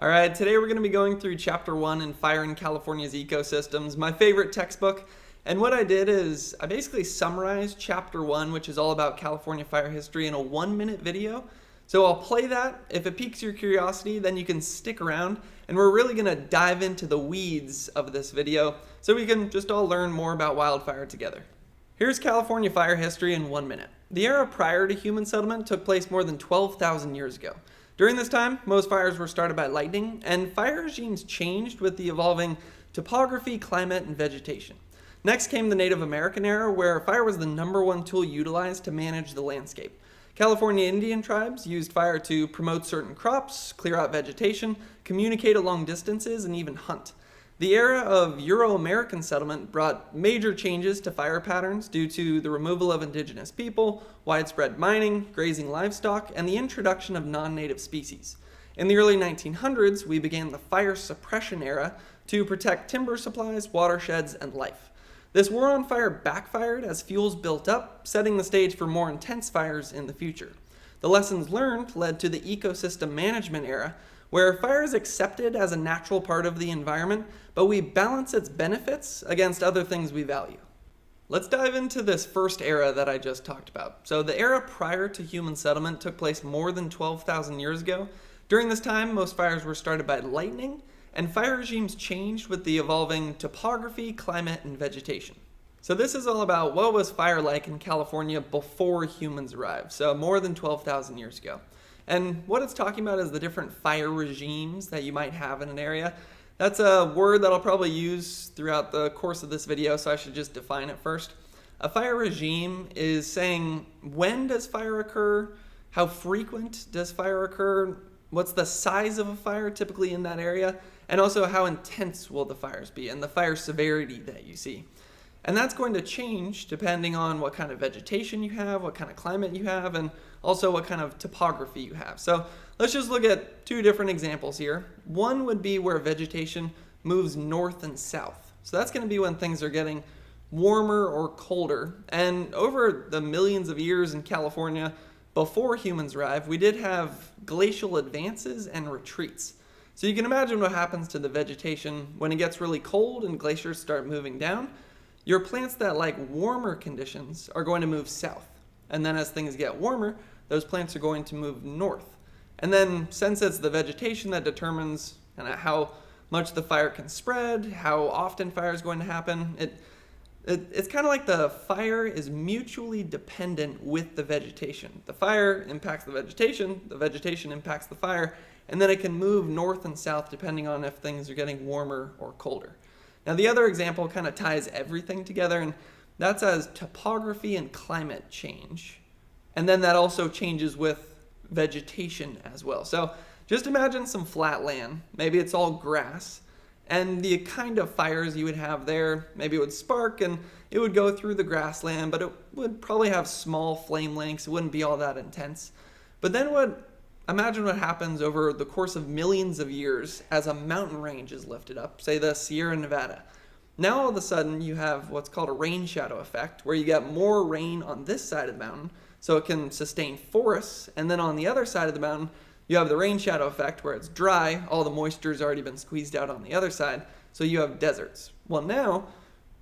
Alright, today we're going to be going through Chapter 1 in Fire in California's Ecosystems, my favorite textbook. And what I did is I basically summarized Chapter 1, which is all about California fire history, in a 1-minute video. So I'll play that. If it piques your curiosity, then you can stick around. And we're really going to dive into the weeds of this video so we can just all learn more about wildfire together. Here's California fire history in 1 minute. The era prior to human settlement took place more than 12,000 years ago. During this time, most fires were started by lightning, and fire regimes changed with the evolving topography, climate, and vegetation. Next came the Native American era, where fire was the #1 tool utilized to manage the landscape. California Indian tribes used fire to promote certain crops, clear out vegetation, communicate at long distances, and even hunt. The era of Euro-American settlement brought major changes to fire patterns due to the removal of indigenous people, widespread mining, grazing livestock, and the introduction of non-native species. In the early 1900s, we began the fire suppression era to protect timber supplies, watersheds, and life. This war on fire backfired as fuels built up, setting the stage for more intense fires in the future. The lessons learned led to the ecosystem management era, where fire is accepted as a natural part of the environment, but we balance its benefits against other things we value. Let's dive into this first era that I just talked about. So the era prior to human settlement took place more than 12,000 years ago. During this time, most fires were started by lightning, and fire regimes changed with the evolving topography, climate, and vegetation. So this is all about what was fire like in California before humans arrived, so more than 12,000 years ago. And what it's talking about is the different fire regimes that you might have in an area. That's a word that I'll probably use throughout the course of this video, so I should just define it first. A fire regime is saying, when does fire occur? How frequent does fire occur? What's the size of a fire typically in that area? And also, how intense will the fires be and the fire severity that you see. And that's going to change depending on what kind of vegetation you have, what kind of climate you have, and also what kind of topography you have. So let's just look at two different examples here. One would be where vegetation moves north and south. So that's going to be when things are getting warmer or colder. And over the millions of years in California before humans arrived, we did have glacial advances and retreats. So you can imagine what happens to the vegetation when it gets really cold and glaciers start moving down. Your plants that like warmer conditions are going to move south. And then as things get warmer, those plants are going to move north. And then since it's the vegetation that determines how much the fire can spread, how often fire is going to happen, it's kind of like the fire is mutually dependent with the vegetation. The fire impacts the vegetation impacts the fire, and then it can move north and south depending on if things are getting warmer or colder. Now the other example kind of ties everything together, and that's as topography and climate change. And then that also changes with vegetation as well. So just imagine some flat land, maybe it's all grass, and the kind of fires you would have there, maybe it would spark and it would go through the grassland, but it would probably have small flame lengths, it wouldn't be all that intense. But then imagine what happens over the course of millions of years as a mountain range is lifted up, say the Sierra Nevada. Now all of a sudden you have what's called a rain shadow effect, where you get more rain on this side of the mountain, so it can sustain forests, and then on the other side of the mountain, you have the rain shadow effect where it's dry, all the moisture has already been squeezed out on the other side, so you have deserts. Well now,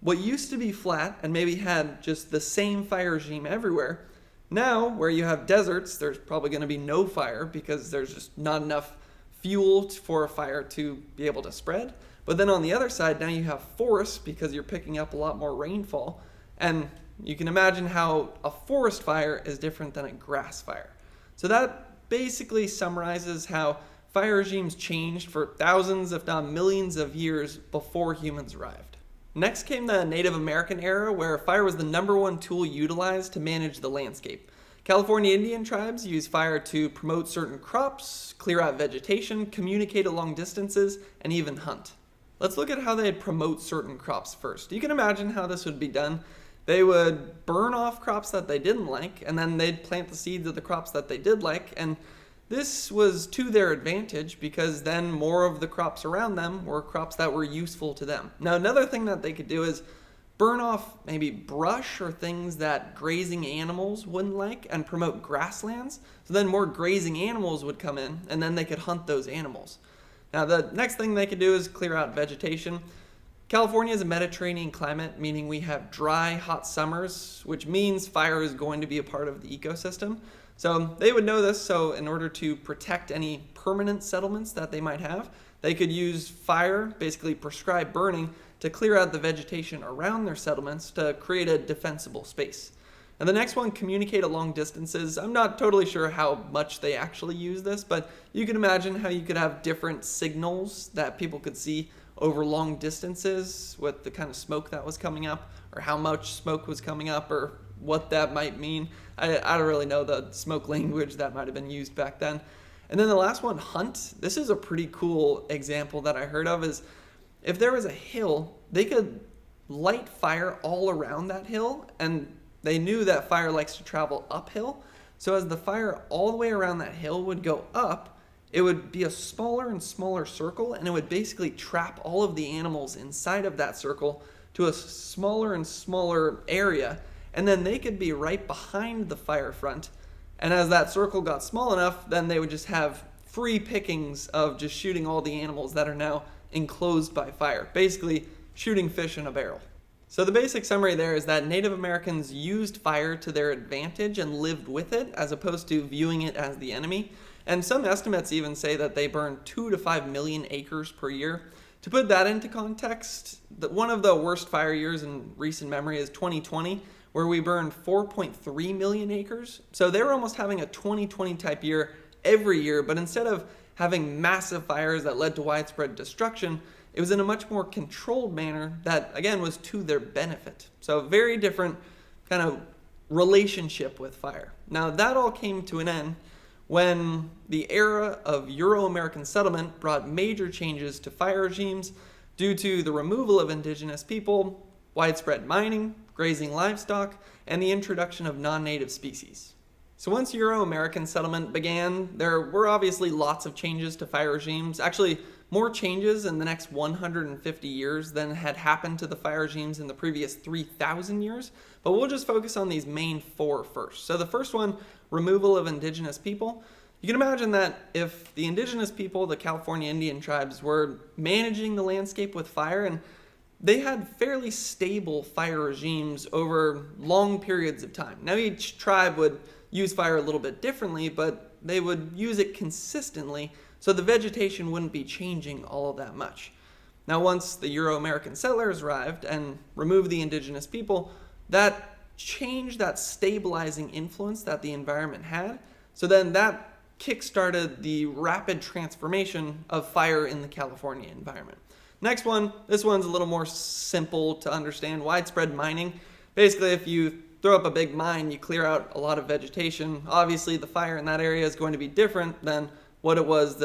what used to be flat and maybe had just the same fire regime everywhere, now, where you have deserts, there's probably going to be no fire because there's just not enough fuel for a fire to be able to spread. But then on the other side, now you have forests because you're picking up a lot more rainfall. And you can imagine how a forest fire is different than a grass fire. So that basically summarizes how fire regimes changed for thousands, if not millions of years before humans arrived. Next came the Native American era, where fire was the #1 tool utilized to manage the landscape. California Indian tribes used fire to promote certain crops, clear out vegetation, communicate at long distances, and even hunt. Let's look at how they'd promote certain crops first. You can imagine how this would be done. They would burn off crops that they didn't like, and then they'd plant the seeds of the crops that they did like, and this was to their advantage because then more of the crops around them were crops that were useful to them. Now another thing that they could do is burn off maybe brush or things that grazing animals wouldn't like and promote grasslands. So then more grazing animals would come in and then they could hunt those animals. Now, the next thing they could do is clear out vegetation. California is a Mediterranean climate, meaning we have dry, hot summers, which means fire is going to be a part of the ecosystem. So they would know this, so in order to protect any permanent settlements that they might have, they could use fire, basically prescribed burning, to clear out the vegetation around their settlements to create a defensible space. And the next one, communicate at long distances. I'm not totally sure how much they actually use this, but you can imagine how you could have different signals that people could see over long distances with the kind of smoke that was coming up, or how much smoke was coming up, or what that might mean. I don't really know the smoke language that might have been used back then. And then the last one, hunt. This is a pretty cool example that I heard of, is if there was a hill, they could light fire all around that hill, and they knew that fire likes to travel uphill. So as the fire all the way around that hill would go up, it would be a smaller and smaller circle, and it would basically trap all of the animals inside of that circle to a smaller and smaller area, and then they could be right behind the fire front. And as that circle got small enough, then they would just have free pickings of just shooting all the animals that are now enclosed by fire, basically shooting fish in a barrel. So the basic summary there is that Native Americans used fire to their advantage and lived with it, as opposed to viewing it as the enemy. And some estimates even say that they burned 2 to 5 million acres per year. To put that into context, one of the worst fire years in recent memory is 2020, where we burned 4.3 million acres. So they were almost having a 2020 type year every year, but instead of having massive fires that led to widespread destruction, it was in a much more controlled manner that, again, was to their benefit. So very different kind of relationship with fire. Now, that all came to an end when the era of Euro-American settlement brought major changes to fire regimes due to the removal of indigenous people, widespread mining, grazing livestock, and the introduction of non-native species. So once Euro-American settlement began, there were obviously lots of changes to fire regimes. Actually, more changes in the next 150 years than had happened to the fire regimes in the previous 3,000 years. But we'll just focus on these main four first. So the first one, removal of indigenous people. You can imagine that if the indigenous people, the California Indian tribes, were managing the landscape with fire, and they had fairly stable fire regimes over long periods of time. Now each tribe would use fire a little bit differently, but they would use it consistently, so the vegetation wouldn't be changing all of that much. Now once the Euro-American settlers arrived and removed the indigenous people, that changed that stabilizing influence that the environment had. So then that kick-started the rapid transformation of fire in the California environment. Next one, this one's a little more simple to understand, widespread mining. Basically, if you throw up a big mine, you clear out a lot of vegetation. Obviously, the fire in that area is going to be different than what it was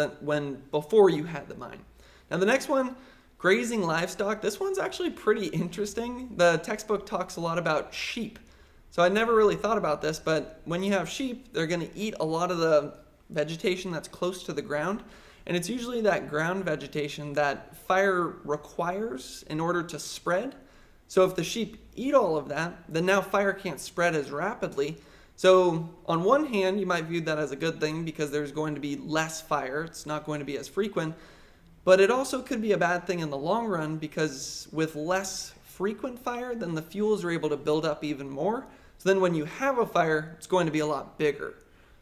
before you had the mine. Now the next one, grazing livestock. This one's actually pretty interesting. The textbook talks a lot about sheep. So I never really thought about this, but when you have sheep, they're going to eat a lot of the vegetation that's close to the ground. And it's usually that ground vegetation that fire requires in order to spread. So if the sheep eat all of that, then now fire can't spread as rapidly. So on one hand, you might view that as a good thing because there's going to be less fire. It's not going to be as frequent. But it also could be a bad thing in the long run because with less frequent fire, then the fuels are able to build up even more. So then when you have a fire, it's going to be a lot bigger.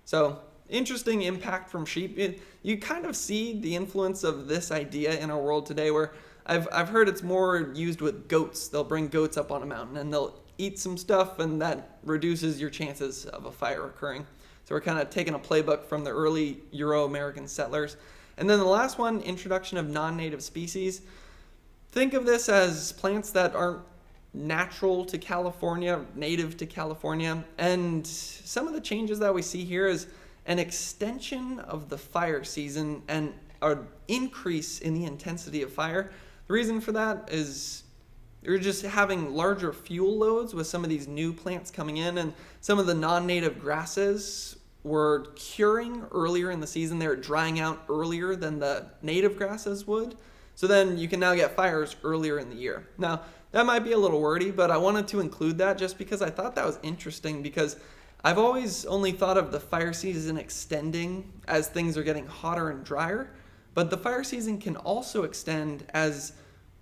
So interesting impact from sheep. You kind of see the influence of this idea in our world today where I've heard it's more used with goats. They'll bring goats up on a mountain and they'll eat some stuff, and that reduces your chances of a fire occurring. So we're kind of taking a playbook from the early Euro-American settlers. And then the last one, introduction of non-native species. Think of this as plants that aren't natural to California, native to California. And some of the changes that we see here is an extension of the fire season and an increase in the intensity of fire. The reason for that is you're just having larger fuel loads with some of these new plants coming in, and some of the non-native grasses were curing earlier in the season. They were drying out earlier than the native grasses would. So then you can now get fires earlier in the year. Now, that might be a little wordy, but I wanted to include that just because I thought that was interesting, because I've always only thought of the fire season extending as things are getting hotter and drier. but the fire season can also extend as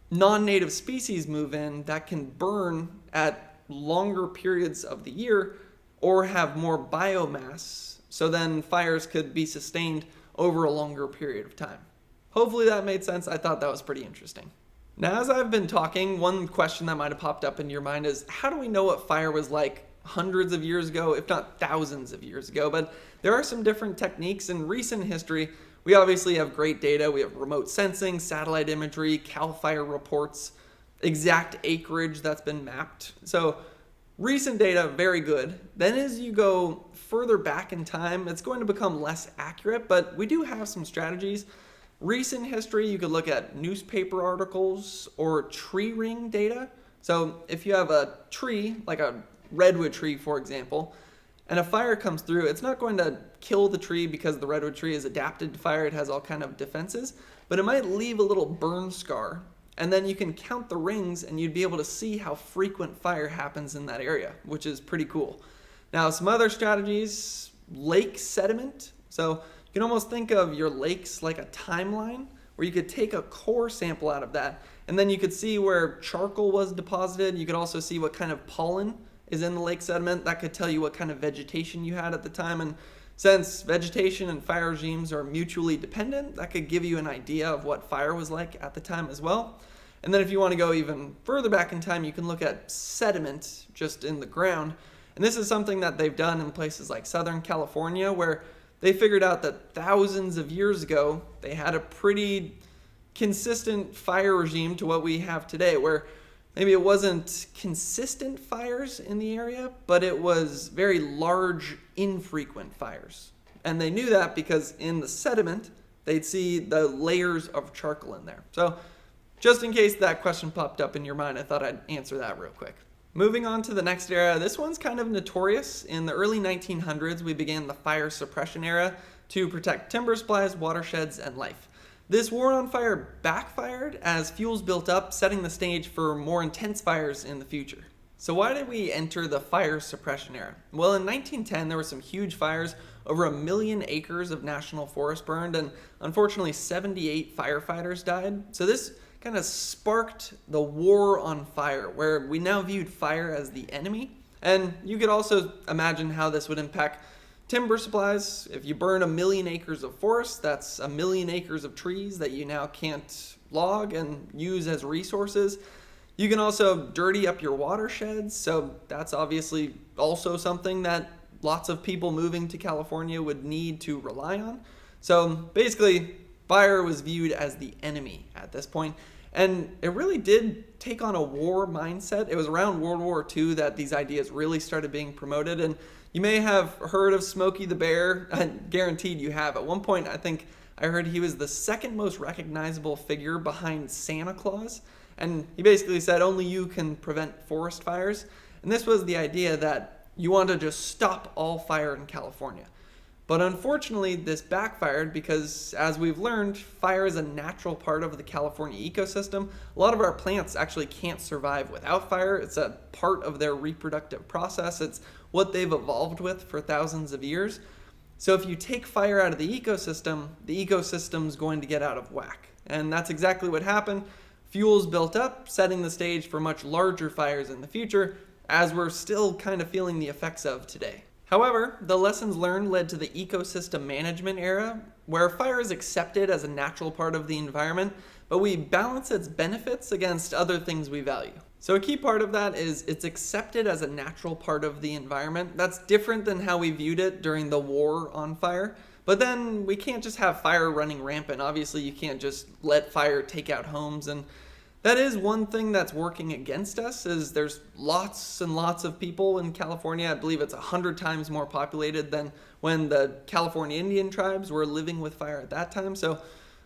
non-native species move in that can burn at longer periods of the year or have more biomass, so then fires could be sustained over a longer period of time. Hopefully that made sense. I thought that was pretty interesting. Now, as I've been talking, one question that might have popped up in your mind is, how do we know what fire was like hundreds of years ago, if not thousands of years ago? But there are some different techniques in recent history. We obviously have great data. We have remote sensing, satellite imagery, CAL FIRE reports, exact acreage that's been mapped. So recent data, very good. Then as you go further back in time, it's going to become less accurate, but we do have some strategies. Recent history, you could look at newspaper articles or tree ring data. So if you have a tree, like a redwood tree, for example, and a fire comes through, it's not going to kill the tree because the redwood tree is adapted to fire. It has all kind of defenses, but it might leave a little burn scar. And then you can count the rings and you'd be able to see how frequent fire happens in that area, which is pretty cool. Now, some other strategies, lake sediment. So you can almost think of your lakes like a timeline where you could take a core sample out of that, and then you could see where charcoal was deposited. You could also see what kind of pollen is in the lake sediment. That could tell you what kind of vegetation you had at the time. And since vegetation and fire regimes are mutually dependent, that could give you an idea of what fire was like at the time as well. And then if you want to go even further back in time, you can look at sediment just in the ground. And this is something that they've done in places like Southern California, where they figured out that thousands of years ago, they had a pretty consistent fire regime to what we have today, where maybe it wasn't consistent fires in the area, but it was very large, infrequent fires. And they knew that because in the sediment, they'd see the layers of charcoal in there. So just in case that question popped up in your mind, I thought I'd answer that real quick. Moving on to the next era, this one's kind of notorious. In the early 1900s, we began the fire suppression era to protect timber supplies, watersheds, and life. This war on fire backfired as fuels built up, setting the stage for more intense fires in the future. So why did we enter the fire suppression era? Well, in 1910, there were some huge fires. Over 1 million acres of national forest burned, and unfortunately 78 firefighters died. So this kind of sparked the war on fire, where we now viewed fire as the enemy. And you could also imagine how this would impact timber supplies. If you burn 1 million acres of forest, that's 1 million acres of trees that you now can't log and use as resources. You can also dirty up your watersheds, so that's obviously also something that lots of people moving to California would need to rely on. So basically, fire was viewed as the enemy at this point. And it really did take on a war mindset. It was around World War II that these ideas really started being promoted. And you may have heard of Smokey the Bear. Guaranteed you have. At one point, I think I heard he was the second most recognizable figure behind Santa Claus. And he basically said only you can prevent forest fires. And this was the idea that you want to just stop all fire in California. But unfortunately, this backfired because, as we've learned, fire is a natural part of the California ecosystem. A lot of our plants actually can't survive without fire. It's a part of their reproductive process. It's what they've evolved with for thousands of years. So if you take fire out of the ecosystem's going to get out of whack. And that's exactly what happened. Fuels built up, setting the stage for much larger fires in the future, as we're still kind of feeling the effects of today. However, the lessons learned led to the ecosystem management era, where fire is accepted as a natural part of the environment, but we balance its benefits against other things we value. So a key part of that is it's accepted as a natural part of the environment. That's different than how we viewed it during the war on fire. But then we can't just have fire running rampant. Obviously, you can't just let fire take out homes, and that is one thing that's working against us, is there's lots and lots of people in California. I believe it's 100 times more populated than when the California Indian tribes were living with fire at that time. So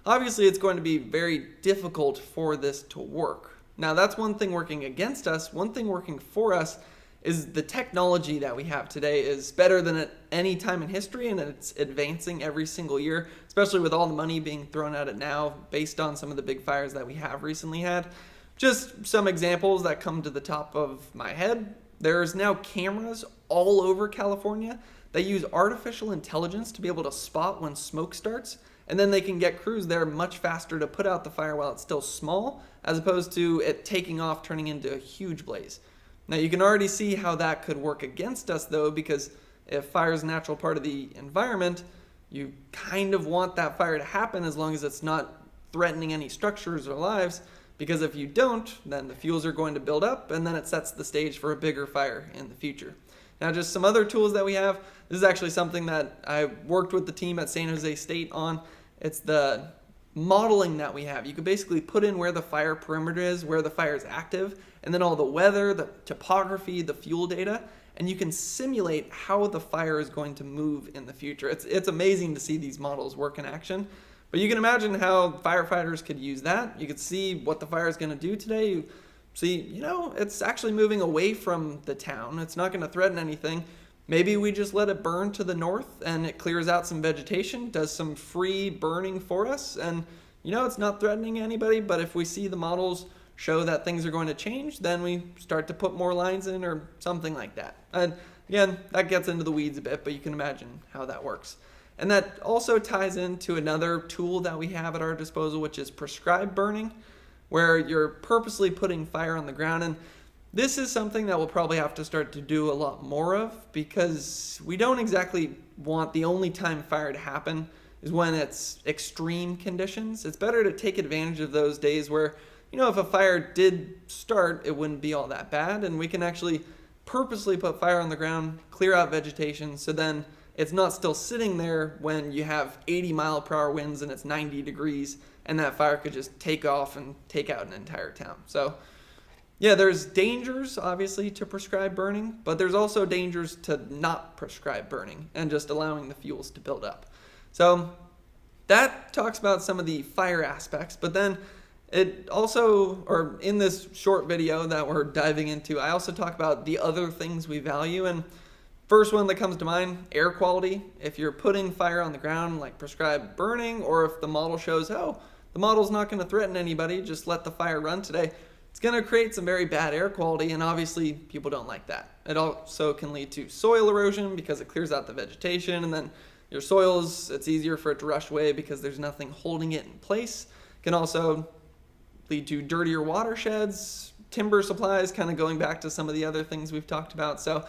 obviously it's going to be very difficult for this to work. Now that's one thing working against us. One thing working for us is the technology that we have today is better than at any time in history, and it's advancing every single year, especially with all the money being thrown at it now based on some of the big fires that we have recently had. Just some examples that come to the top of my head. There's now cameras all over California that use artificial intelligence to be able to spot when smoke starts, and then they can get crews there much faster to put out the fire while it's still small, as opposed to it taking off, turning into a huge blaze. Now you can already see how that could work against us though, because if fire is a natural part of the environment, you kind of want that fire to happen as long as it's not threatening any structures or lives, because if you don't, then the fuels are going to build up and then it sets the stage for a bigger fire in the future. Now just some other tools that we have. This is actually something that I worked with the team at San Jose State on. It's the modeling that we have. You could basically put in where the fire perimeter is, where the fire is active, and then all the weather, the topography, the fuel data, and you can simulate how the fire is going to move in the future. It's amazing to see these models work in action. But you can imagine how firefighters could use that. You could see what the fire is going to do today. You see, it's actually moving away from the town. It's not going to threaten anything. Maybe we just let it burn to the north and it clears out some vegetation, does some free burning for us, and it's not threatening anybody. But if we see the models show that things are going to change, then we start to put more lines in or something like that. And again, that gets into the weeds a bit, but you can imagine how that works. And that also ties into another tool that we have at our disposal, which is prescribed burning, where you're purposely putting fire on the ground. And this is something that we'll probably have to start to do a lot more of, because we don't exactly want the only time fire to happen is when it's extreme conditions. It's better to take advantage of those days where, if a fire did start, it wouldn't be all that bad, and we can actually purposely put fire on the ground, clear out vegetation, so then it's not still sitting there when you have 80-mile-per-hour winds and it's 90 degrees, and that fire could just take off and take out an entire town. So yeah, there's dangers, obviously, to prescribed burning, but there's also dangers to not prescribed burning and just allowing the fuels to build up. So that talks about some of the fire aspects, but then it also, or in this short video that we're diving into, I also talk about the other things we value. And first one that comes to mind, air quality. If you're putting fire on the ground like prescribed burning, or if the model shows, the model's not going to threaten anybody, just let the fire run today, it's going to create some very bad air quality, and obviously people don't like that. It also can lead to soil erosion because it clears out the vegetation, and then your soils, it's easier for it to rush away because there's nothing holding it in place. It can also lead to dirtier watersheds, timber supplies, kind of going back to some of the other things we've talked about. So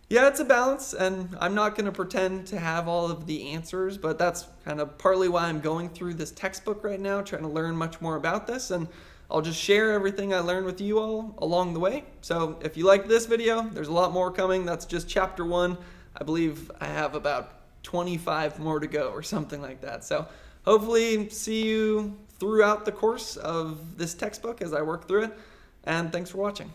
yeah, it's a balance, and I'm not going to pretend to have all of the answers, but that's kind of partly why I'm going through this textbook right now, trying to learn much more about this, and I'll just share everything I learned with you all along the way. So if you like this video, there's a lot more coming. That's just chapter 1. I believe I have about 25 more to go or something like that. So hopefully see you throughout the course of this textbook as I work through it, and thanks for watching.